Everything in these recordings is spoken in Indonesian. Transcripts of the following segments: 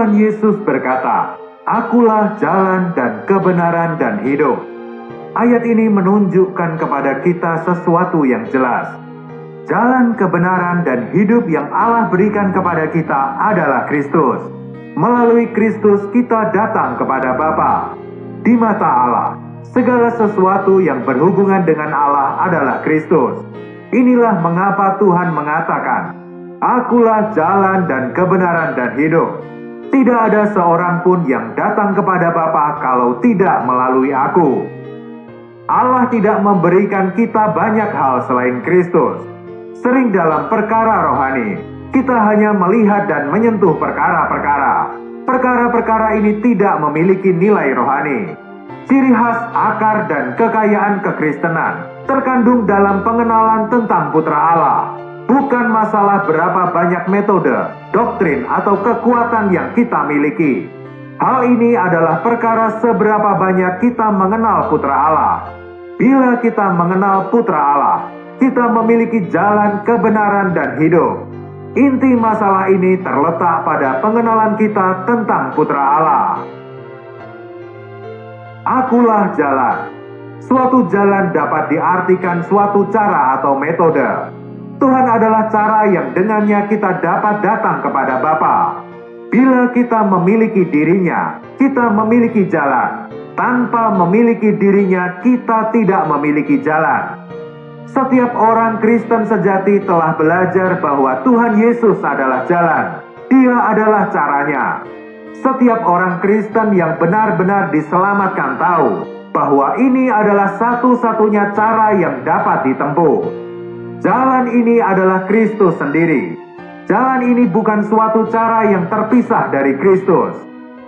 Tuhan Yesus berkata, "Akulah jalan dan kebenaran dan hidup." Ayat ini menunjukkan kepada kita sesuatu yang jelas. Jalan kebenaran dan hidup yang Allah berikan kepada kita adalah Kristus. Melalui Kristus kita datang kepada Bapa. Di mata Allah, segala sesuatu yang berhubungan dengan Allah adalah Kristus. Inilah mengapa Tuhan mengatakan, "Akulah jalan dan kebenaran dan hidup." Tidak ada seorang pun yang datang kepada Bapa kalau tidak melalui Aku. Allah tidak memberikan kita banyak hal selain Kristus. Sering dalam perkara rohani, kita hanya melihat dan menyentuh perkara-perkara. Perkara-perkara ini tidak memiliki nilai rohani. Ciri khas, akar, dan kekayaan kekristenan terkandung dalam pengenalan tentang Putra Allah. Bukan masalah berapa banyak metode, doktrin, atau kekuatan yang kita miliki. Hal ini adalah perkara seberapa banyak kita mengenal Putra Allah. Bila kita mengenal Putra Allah, kita memiliki jalan kebenaran dan hidup. Inti masalah ini terletak pada pengenalan kita tentang Putra Allah. Akulah jalan. Suatu jalan dapat diartikan suatu cara atau metode. Tuhan adalah cara yang dengannya kita dapat datang kepada Bapa. Bila kita memiliki dirinya, kita memiliki jalan. Tanpa memiliki dirinya, kita tidak memiliki jalan. Setiap orang Kristen sejati telah belajar bahwa Tuhan Yesus adalah jalan. Dia adalah caranya. Setiap orang Kristen yang benar-benar diselamatkan tahu bahwa ini adalah satu-satunya cara yang dapat ditempuh. Jalan ini adalah Kristus sendiri. Jalan ini bukan suatu cara yang terpisah dari Kristus.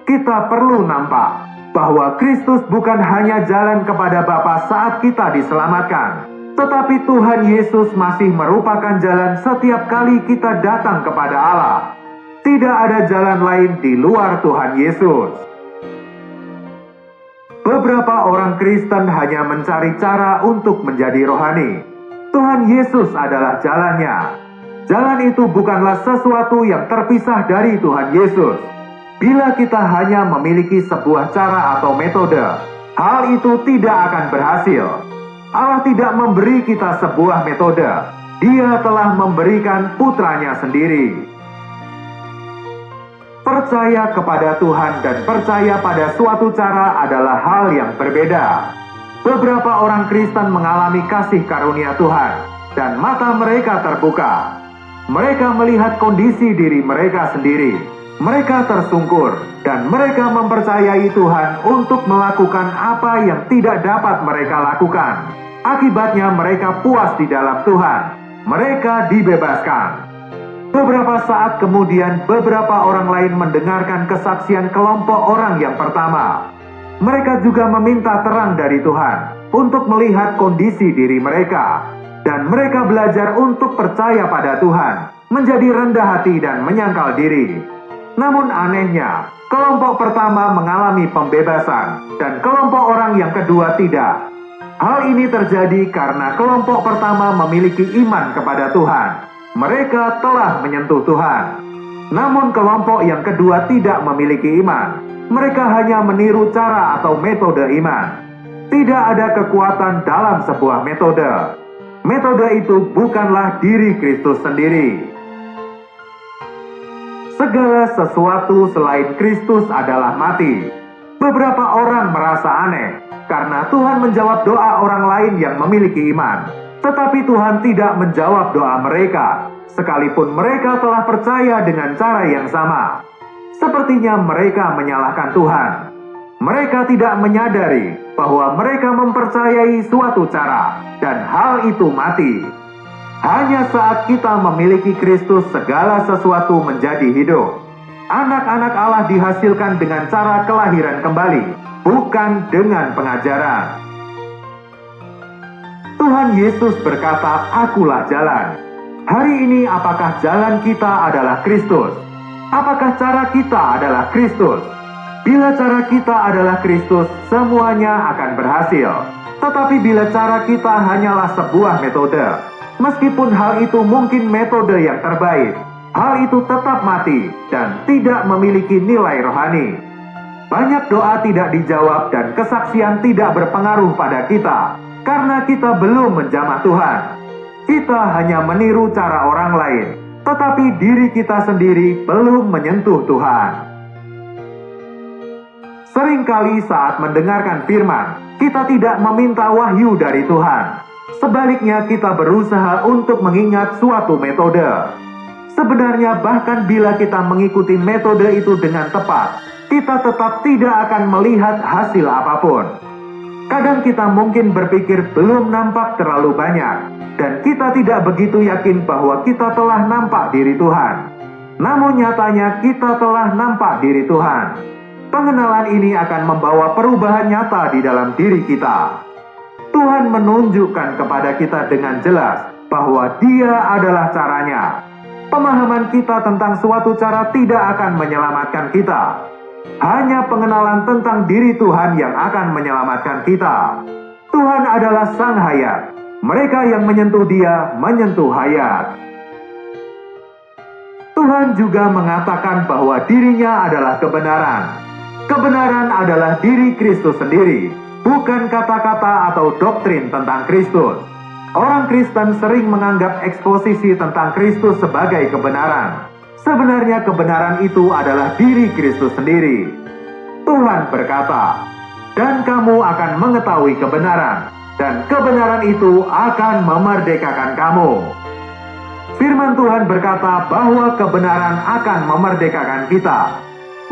Kita perlu nampak bahwa Kristus bukan hanya jalan kepada Bapa saat kita diselamatkan, tetapi Tuhan Yesus masih merupakan jalan setiap kali kita datang kepada Allah. Tidak ada jalan lain di luar Tuhan Yesus. Beberapa orang Kristen hanya mencari cara untuk menjadi rohani. Tuhan Yesus adalah jalannya. Jalan itu bukanlah sesuatu yang terpisah dari Tuhan Yesus. Bila kita hanya memiliki sebuah cara atau metode, hal itu tidak akan berhasil. Allah tidak memberi kita sebuah metode. Dia telah memberikan putranya sendiri. Percaya kepada Tuhan dan percaya pada suatu cara adalah hal yang berbeda. Beberapa orang Kristen mengalami kasih karunia Tuhan, dan mata mereka terbuka. Mereka melihat kondisi diri mereka sendiri. Mereka tersungkur, dan mereka mempercayai Tuhan untuk melakukan apa yang tidak dapat mereka lakukan. Akibatnya mereka puas di dalam Tuhan. Mereka dibebaskan. Beberapa saat kemudian, beberapa orang lain mendengarkan kesaksian kelompok orang yang pertama. Mereka juga meminta terang dari Tuhan untuk melihat kondisi diri mereka. Dan mereka belajar untuk percaya pada Tuhan, menjadi rendah hati dan menyangkal diri. Namun anehnya, kelompok pertama mengalami pembebasan, dan kelompok orang yang kedua tidak. Hal ini terjadi karena kelompok pertama memiliki iman kepada Tuhan. Mereka telah menyentuh Tuhan. Namun kelompok yang kedua tidak memiliki iman. Mereka hanya meniru cara atau metode iman. Tidak ada kekuatan dalam sebuah metode. Metode itu bukanlah diri Kristus sendiri. Segala sesuatu selain Kristus adalah mati. Beberapa orang merasa aneh karena Tuhan menjawab doa orang lain yang memiliki iman. Tetapi Tuhan tidak menjawab doa mereka, sekalipun mereka telah percaya dengan cara yang sama. Sepertinya mereka menyalahkan Tuhan. Mereka tidak menyadari bahwa mereka mempercayai suatu cara, dan hal itu mati. Hanya saat kita memiliki Kristus, segala sesuatu menjadi hidup. Anak-anak Allah dihasilkan dengan cara kelahiran kembali, bukan dengan pengajaran. Tuhan Yesus berkata, "Akulah jalan." Hari ini apakah jalan kita adalah Kristus? Apakah cara kita adalah Kristus? Bila cara kita adalah Kristus, semuanya akan berhasil. Tetapi bila cara kita hanyalah sebuah metode, meskipun hal itu mungkin metode yang terbaik, hal itu tetap mati dan tidak memiliki nilai rohani. Banyak doa tidak dijawab dan kesaksian tidak berpengaruh pada kita karena kita belum menjamah Tuhan. Kita hanya meniru cara orang lain, tetapi diri kita sendiri belum menyentuh Tuhan. Seringkali saat mendengarkan firman, kita tidak meminta wahyu dari Tuhan. Sebaliknya kita berusaha untuk mengingat suatu metode. Sebenarnya bahkan bila kita mengikuti metode itu dengan tepat, kita tetap tidak akan melihat hasil apapun. Kadang kita mungkin berpikir belum nampak terlalu banyak, dan kita tidak begitu yakin bahwa kita telah nampak diri Tuhan. Namun nyatanya kita telah nampak diri Tuhan. Pengenalan ini akan membawa perubahan nyata di dalam diri kita. Tuhan menunjukkan kepada kita dengan jelas bahwa Dia adalah caranya. Pemahaman kita tentang suatu cara tidak akan menyelamatkan kita. Hanya pengenalan tentang diri Tuhan yang akan menyelamatkan kita. Tuhan adalah Sang Hayat. Mereka yang menyentuh Dia menyentuh hayat. Tuhan juga mengatakan bahwa dirinya adalah kebenaran. Kebenaran adalah diri Kristus sendiri, bukan kata-kata atau doktrin tentang Kristus. Orang Kristen sering menganggap eksposisi tentang Kristus sebagai kebenaran. Sebenarnya kebenaran itu adalah diri Kristus sendiri. Tuhan berkata, "Dan kamu akan mengetahui kebenaran, dan kebenaran itu akan memerdekakan kamu." Firman Tuhan berkata bahwa kebenaran akan memerdekakan kita.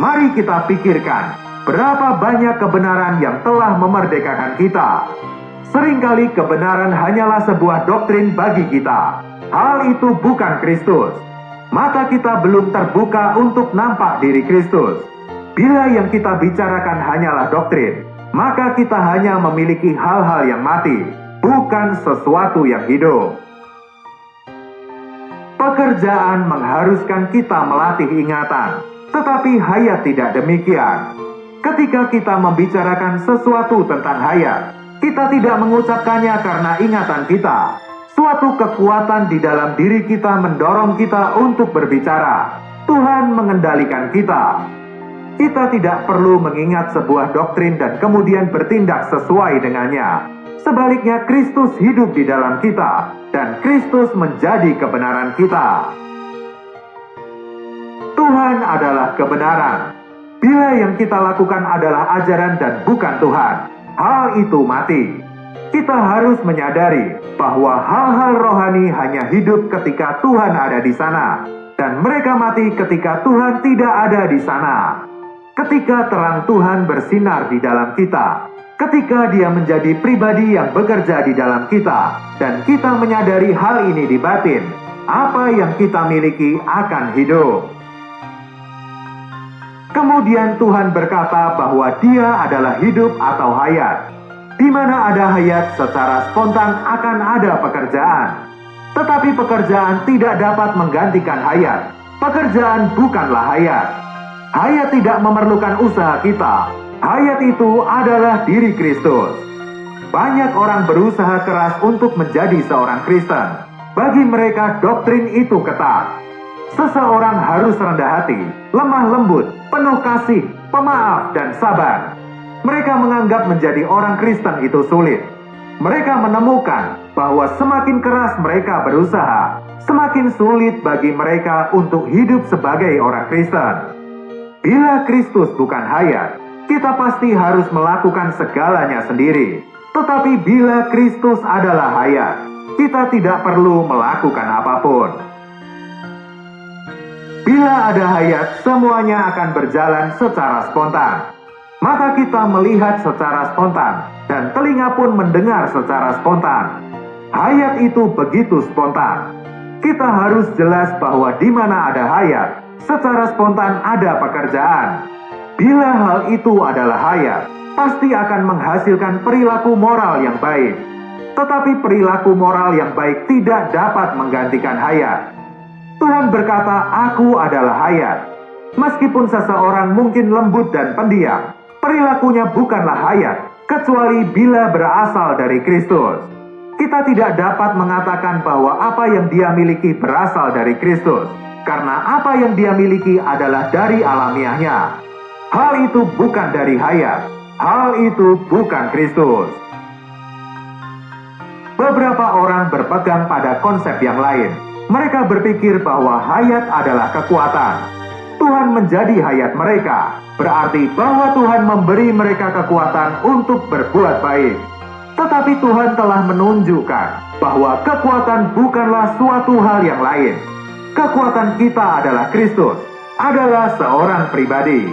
Mari kita pikirkan, berapa banyak kebenaran yang telah memerdekakan kita. Seringkali kebenaran hanyalah sebuah doktrin bagi kita. Hal itu bukan Kristus. Mata kita belum terbuka untuk nampak diri Kristus. Bila yang kita bicarakan hanyalah doktrin, maka kita hanya memiliki hal-hal yang mati, bukan sesuatu yang hidup. Pekerjaan mengharuskan kita melatih ingatan, tetapi hayat tidak demikian. Ketika kita membicarakan sesuatu tentang hayat, kita tidak mengucapkannya karena ingatan kita. Suatu kekuatan di dalam diri kita mendorong kita untuk berbicara. Tuhan mengendalikan kita. Kita tidak perlu mengingat sebuah doktrin dan kemudian bertindak sesuai dengannya. Sebaliknya, Kristus hidup di dalam kita, dan Kristus menjadi kebenaran kita. Tuhan adalah kebenaran. Bila yang kita lakukan adalah ajaran dan bukan Tuhan, hal itu mati. Kita harus menyadari bahwa hal-hal rohani hanya hidup ketika Tuhan ada di sana, dan mereka mati ketika Tuhan tidak ada di sana. Ketika terang Tuhan bersinar di dalam kita, ketika Dia menjadi pribadi yang bekerja di dalam kita, dan kita menyadari hal ini di batin, apa yang kita miliki akan hidup. Kemudian Tuhan berkata bahwa Dia adalah hidup atau hayat. Di mana ada hayat, secara spontan akan ada pekerjaan. Tetapi pekerjaan tidak dapat menggantikan hayat. Pekerjaan bukanlah hayat. Hayat tidak memerlukan usaha kita. Hayat itu adalah diri Kristus. Banyak orang berusaha keras untuk menjadi seorang Kristen. Bagi mereka doktrin itu ketat. Seseorang harus rendah hati, lemah lembut, penuh kasih, pemaaf, dan sabar. Mereka menganggap menjadi orang Kristen itu sulit. Mereka menemukan bahwa semakin keras mereka berusaha, semakin sulit bagi mereka untuk hidup sebagai orang Kristen. Bila Kristus bukan hayat, kita pasti harus melakukan segalanya sendiri. Tetapi bila Kristus adalah hayat, kita tidak perlu melakukan apapun. Bila ada hayat, semuanya akan berjalan secara spontan. Mata kita melihat secara spontan, dan telinga pun mendengar secara spontan. Hayat itu begitu spontan. Kita harus jelas bahwa di mana ada hayat, secara spontan ada pekerjaan. Bila hal itu adalah hayat, pasti akan menghasilkan perilaku moral yang baik. Tetapi perilaku moral yang baik tidak dapat menggantikan hayat. Tuhan berkata, "Aku adalah hayat." Meskipun seseorang mungkin lembut dan pendiam, perilakunya bukanlah hayat, kecuali bila berasal dari Kristus. Kita tidak dapat mengatakan bahwa apa yang dia miliki berasal dari Kristus. karena apa yang dia miliki adalah dari alamiahnya. Hal itu bukan dari hayat, hal itu bukan Kristus. Beberapa orang berpegang pada konsep yang lain. Mereka berpikir bahwa hayat adalah kekuatan. Tuhan menjadi hayat mereka, berarti bahwa Tuhan memberi mereka kekuatan untuk berbuat baik. Tetapi Tuhan telah menunjukkan bahwa kekuatan bukanlah suatu hal yang lain. Kekuatan kita adalah Kristus, adalah seorang pribadi.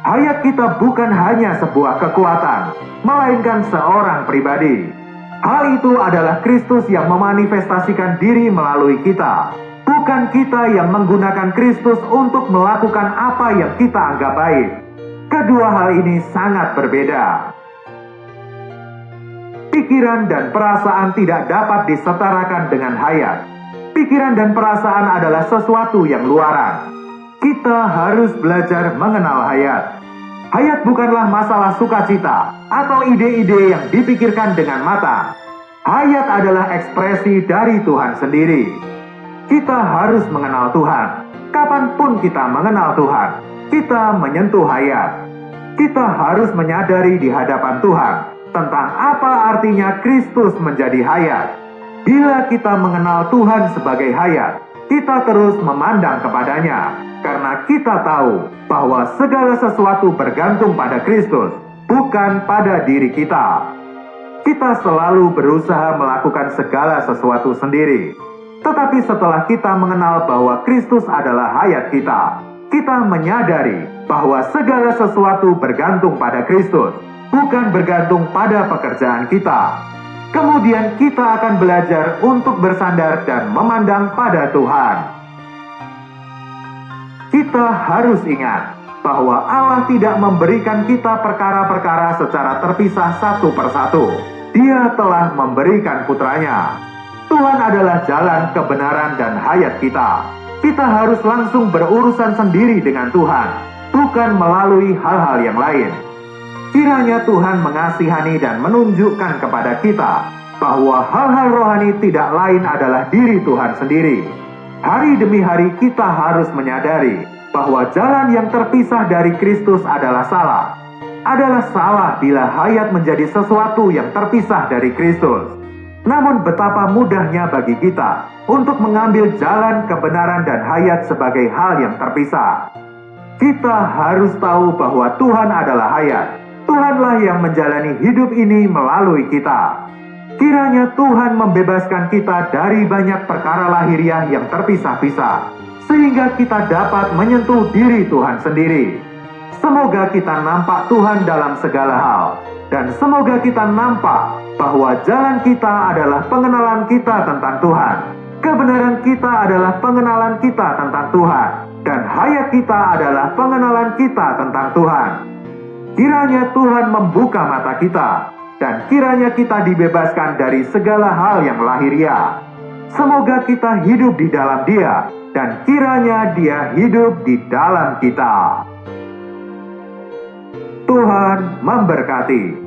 Hayat kita bukan hanya sebuah kekuatan, melainkan seorang pribadi. Hal itu adalah Kristus yang memanifestasikan diri melalui kita. Bukan kita yang menggunakan Kristus untuk melakukan apa yang kita anggap baik. Kedua hal ini sangat berbeda. Pikiran dan perasaan tidak dapat disetarakan dengan hayat. Pikiran dan perasaan adalah sesuatu yang luaran. Kita harus belajar mengenal hayat. Hayat bukanlah masalah sukacita atau ide-ide yang dipikirkan dengan mata. Hayat adalah ekspresi dari Tuhan sendiri. Kita harus mengenal Tuhan. Kapanpun kita mengenal Tuhan, kita menyentuh hayat. Kita harus menyadari di hadapan Tuhan tentang apa artinya Kristus menjadi hayat. Bila kita mengenal Tuhan sebagai hayat, kita terus memandang kepadanya. Karena kita tahu bahwa segala sesuatu bergantung pada Kristus, bukan pada diri kita. Kita selalu berusaha melakukan segala sesuatu sendiri. Tetapi setelah kita mengenal bahwa Kristus adalah hayat kita, kita menyadari bahwa segala sesuatu bergantung pada Kristus, bukan bergantung pada pekerjaan kita. Kemudian kita akan belajar untuk bersandar dan memandang pada Tuhan. Kita harus ingat bahwa Allah tidak memberikan kita perkara-perkara secara terpisah satu persatu. Dia telah memberikan putranya. Tuhan adalah jalan, kebenaran, dan hayat kita. Kita harus langsung berurusan sendiri dengan Tuhan, bukan melalui hal-hal yang lain. Kiranya Tuhan mengasihani dan menunjukkan kepada kita bahwa hal-hal rohani tidak lain adalah diri Tuhan sendiri. Hari demi hari kita harus menyadari bahwa jalan yang terpisah dari Kristus adalah salah. Adalah salah bila hayat menjadi sesuatu yang terpisah dari Kristus. Namun betapa mudahnya bagi kita untuk mengambil jalan kebenaran dan hayat sebagai hal yang terpisah. Kita harus tahu bahwa Tuhan adalah hayat. Tuhanlah yang menjalani hidup ini melalui kita. Kiranya Tuhan membebaskan kita dari banyak perkara lahiriah yang terpisah-pisah, sehingga kita dapat menyentuh diri Tuhan sendiri. Semoga kita nampak Tuhan dalam segala hal, dan semoga kita nampak bahwa jalan kita adalah pengenalan kita tentang Tuhan. Kebenaran kita adalah pengenalan kita tentang Tuhan, dan hayat kita adalah pengenalan kita tentang Tuhan. Kiranya Tuhan membuka mata kita, dan kiranya kita dibebaskan dari segala hal yang lahiriah. Semoga kita hidup di dalam Dia, dan kiranya Dia hidup di dalam kita. Tuhan memberkati.